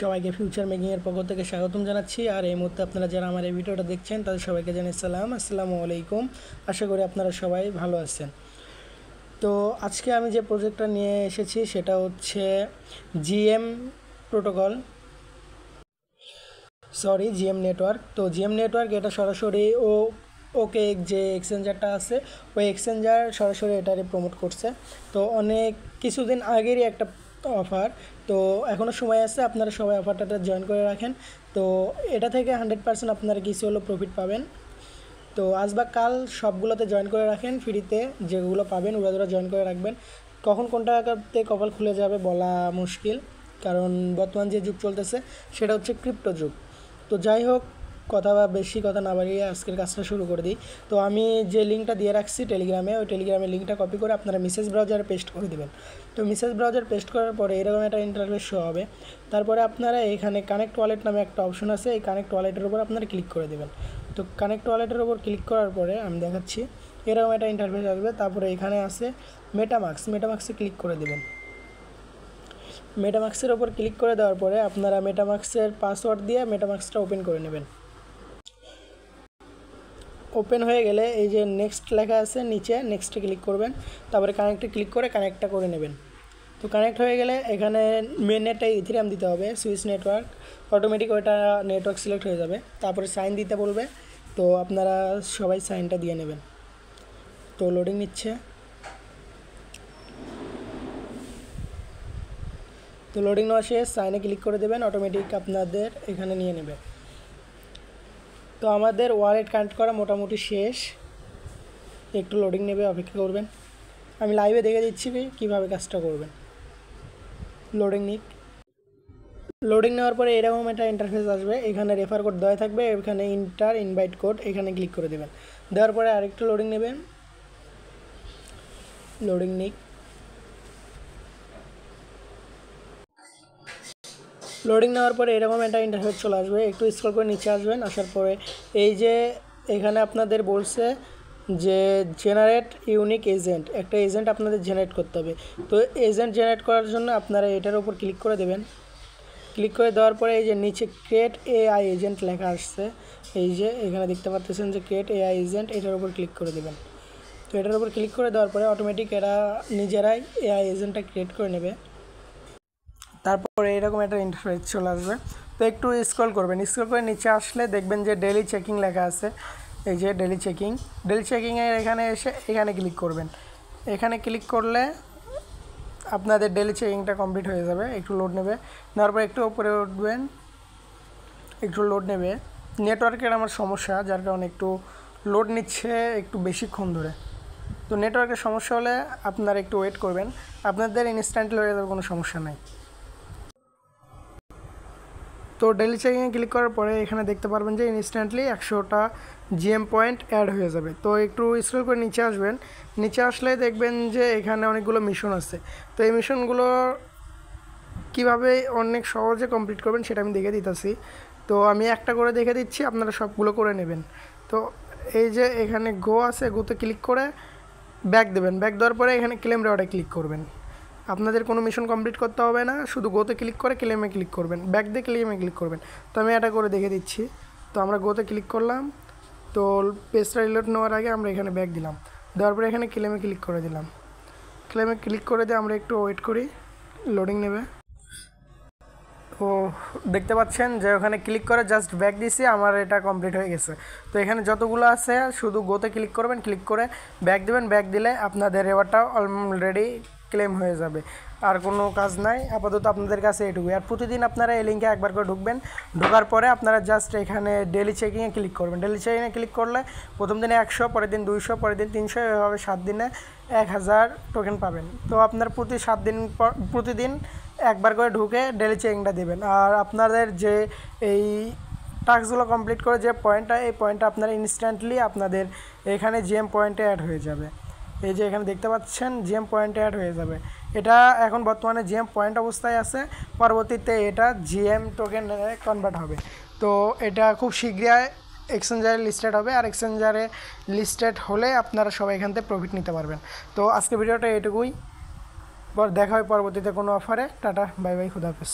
সবাইকে ফিউচার মেকিংয়ের পক্ষ থেকে স্বাগতম জানাচ্ছি। আর এই মুহূর্তে আপনারা যারা আমার এই ভিডিওটা দেখছেন তাদের সবাইকে জানাই আসসালামু আলাইকুম। আশা করি আপনারা সবাই ভালো আছেন। তো আজকে আমি যে প্রজেক্টটা নিয়ে এসেছি সেটা হচ্ছে জিএম নেটওয়ার্ক। তো জিএম নেটওয়ার্ক এটা সরাসরি ওকে যে এক্সচেঞ্জারটা আছে ওই এক্সচেঞ্জার সরাসরি এটারে প্রমোট করছে। তো অনেক কিছুদিন আগেরই একটা অফার, তো এখনও সময় আছে, আপনারা সবাই অফারটাতে জয়েন করে রাখেন। তো এটা থেকে 100% আপনারা কিছু হলো প্রফিট পাবেন। তো আজ বা কাল সবগুলোতে জয়েন করে রাখেন, ফ্রিতে যেগুলো পাবেন ওরা জয়েন করে রাখবেন। কখন কোনটাতে কপাল খুলে যাবে বলা মুশকিল, কারণ বর্তমান যে যুগ চলতেছে সেটা হচ্ছে ক্রিপ্টো যুগ। তো যাই হোক, বেশি কথা না বাড়িয়ে আজকের কাজটা শুরু করে দিই। তো আমি যে লিঙ্কটা দিয়ে রাখছি টেলিগ্রামে, ওই টেলিগ্রামের লিঙ্কটা কপি করে আপনারা মেসেজ ব্রাউজারে পেস্ট করে দেবেন। তো মেসেজ ব্রাউজার পেস্ট করার পরে এরকম একটা ইন্টারফেস শো হবে। তারপরে আপনারা এখানে কানেক্ট ওয়ালেট নামে একটা অপশন আছে, এই কানেক্ট ওয়ালেটের উপর আপনারা ক্লিক করে দেবেন। তো কানেক্ট ওয়ালেটের উপর ক্লিক করার পরে আমি দেখাচ্ছি এরকম একটা ইন্টারফেস আসবে। তারপরে এখানে আছে মেটামাক্সে ক্লিক করে দেবেন। মেটামাক্সের ওপর ক্লিক করে দেওয়ার পরে আপনারা মেটামাক্সের পাসওয়ার্ড দিয়ে মেটামাক্সটা ওপেন করে নেবেন। ওপেন হয়ে গেলে এই যে নেক্সট লেখা আছে নিচে, নেক্সটে ক্লিক করবেন। তারপরে কানেক্টে ক্লিক করে কানেক্টটা করে নেবেন। তো কানেক্ট হয়ে গেলে এখানে মেন নেটটা ইথেরিয়াম দিতে হবে, সুইচ নেটওয়ার্ক, অটোমেটিক ওইটা নেটওয়ার্ক সিলেক্ট হয়ে যাবে। তারপরে সাইন দিতে বলবে, তো আপনারা সবাই সাইনটা দিয়ে নেবেন। তো লোডিং নিচ্ছে, তো লোডিং নেওয়া শেষ, সাইনে ক্লিক করে দেবেন, অটোমেটিক আপনাদের এখানে নিয়ে নেবে। তো আমাদের ওয়ালেট কানেক্ট করা মোটামুটি শেষ, একটু লোডিং নেবে, অপেক্ষা করবেন। আমি লাইভে দেখে দিচ্ছি কীভাবে কাজটা করবেন। লোডিং নেওয়ার পরে এরকম একটা ইন্টারফেস আসবে, এখানে রেফার কোড দেওয়া থাকবে, এখানে ইনভাইট কোড এখানে ক্লিক করে দেবেন। দেওয়ার পরে আরেকটু লোডিং নেবেন, লোডিং নেওয়ার পরে এরকম একটা ইন্টারফেস চলে আসবে। একটু স্ক্রল করে নিচে আসবেন, আসার পরে এই যে এখানে আপনাদের বলছে যে জেনারেট ইউনিক এজেন্ট, একটা এজেন্ট আপনাদের জেনারেট করতে হবে। তো এজেন্ট জেনারেট করার জন্য আপনারা এটার উপর ক্লিক করে দেবেন। ক্লিক করে দেওয়ার পরে এই যে নিচে ক্রিয়েট এআই এজেন্ট লেখা আসছে, এই যে এখানে দেখতে পাচ্ছেন যে ক্রিয়েট এআই এজেন্ট, এটার উপর ক্লিক করে দেবেন। তো এটার উপর ক্লিক করে দেওয়ার পরে অটোমেটিক এরা নিজেরাই এআই এজেন্টটা ক্রিয়েট করে নেবে। তারপরে এরকম একটা ইন্টারফেস চলে আসবে। তো একটু স্ক্রল করবেন, স্ক্রল করে নিচে আসলে দেখবেন যে ডেইলি চেকিং লেখা আছে, এই যে ডেইলি চেকিংয়ের এখানে এসে এখানে ক্লিক করবেন। এখানে ক্লিক করলে আপনাদের ডেইলি চেকিংটা কমপ্লিট হয়ে যাবে। একটু লোড নেবে, নেওয়ার পর একটু উপরে উঠবেন, একটু লোড নেবে। নেটওয়ার্কের আমার সমস্যা, যার কারণে একটু লোড নিচ্ছে একটু বেশিক্ষণ ধরে। তো নেটওয়ার্কের সমস্যা হলে আপনারা একটু ওয়েট করবেন, আপনাদের ইনস্ট্যান্টলি হয়ে যাবে, কোনো সমস্যা নাই। তো ডেইলি চেকিংয়ে ক্লিক করার পরে এখানে দেখতে পারবেন যে ইনস্ট্যান্টলি 100টা জিএম পয়েন্ট অ্যাড হয়ে যাবে। তো একটু স্ক্রল করে নিচে আসবেন, নিচে আসলে দেখবেন যে এখানে অনেকগুলো মিশন আছে। তো এই মিশনগুলো কীভাবে অনেক সহজে কমপ্লিট করবেন সেটা আমি দেখে দিতেছি। তো আমি একটা করে দেখে দিচ্ছি, আপনারা সবগুলো করে নেবেন। তো এই যে এখানে গো আছে, গোতে ক্লিক করে ব্যাক দেবেন, ব্যাক দেওয়ার পরে এখানে ক্লেম রেওয়ার্ডে ক্লিক করবেন। আপনাদের কোনো মিশন কমপ্লিট করতে হবে না, শুধু গোতে ক্লিক করে ক্লেমে ক্লিক করবেন, ব্যাক দিয়ে ক্লেমে ক্লিক করবেন। তো আমি এটা করে দেখে দিচ্ছি। তো আমরা গোতে ক্লিক করলাম, তো পেজটা রিলোড নেওয়ার আগে আমরা এখানে ব্যাক দিলাম, দেওয়ার পরে এখানে ক্লেমে ক্লিক করে দিলাম। ক্লেমে ক্লিক করে দিয়ে আমরা একটু ওয়েট করি, লোডিং নেবে। তো দেখতে পাচ্ছেন যে ওখানে ক্লিক করে জাস্ট ব্যাক দিছি, আমার এটা কমপ্লিট হয়ে গেছে। তো এখানে যতগুলো আছে শুধু গোতে ক্লিক করবেন, ক্লিক করে ব্যাক দেবেন, ব্যাক দিলে আপনাদের রেওয়ার্ডটা অলরেডি ক্লেম হয়ে যাবে। আর কোনো কাজ নাই, আপাতত আপনাদের কাছে এটুকুই। আর প্রতিদিন আপনারা এই লিঙ্কে একবার করে ঢুকবেন, ঢোকার পরে আপনারা জাস্ট এখানে ডেইলি চেকিংয়ে ক্লিক করবেন। ডেইলি চেকিংয়ে ক্লিক করলে প্রথম দিনে 100, পরের দিন 200, পরের দিন 300, এভাবে 7 দিনে 1000 টোকেন পাবেন। তো আপনার প্রতি 7 দিন পর প্রতিদিন একবার করে ঢুকে ডেইলি চেকিংটা দেবেন। আর আপনাদের যে এই টাস্কগুলো কমপ্লিট করে যে পয়েন্টটা, এই পয়েন্টটা আপনারা ইনস্ট্যান্টলি আপনাদের এখানে জিএম পয়েন্টে অ্যাড হয়ে যাবে। এই যে এখানে দেখতে পাচ্ছেন জিএম পয়েন্টে অ্যাড হয়ে যাবে। এটা এখন বর্তমানে জিএম পয়েন্ট অবস্থায় আছে, পরবর্তীতে এটা জিএম টোকেনে কনভার্ট হবে। তো এটা খুব শীঘ্রই এক্সচেঞ্জারে লিস্টেড হবে, আর এক্সচেঞ্জারে লিস্টেড হলে আপনারা সবাই এখান থেকে প্রফিট নিতে পারবেন। তো আজকে ভিডিওটা এটুকুই, দেখা হয় পরবর্তীতে কোনো অফারে। টাটা, বাই বাই, খুদা হাফেজ।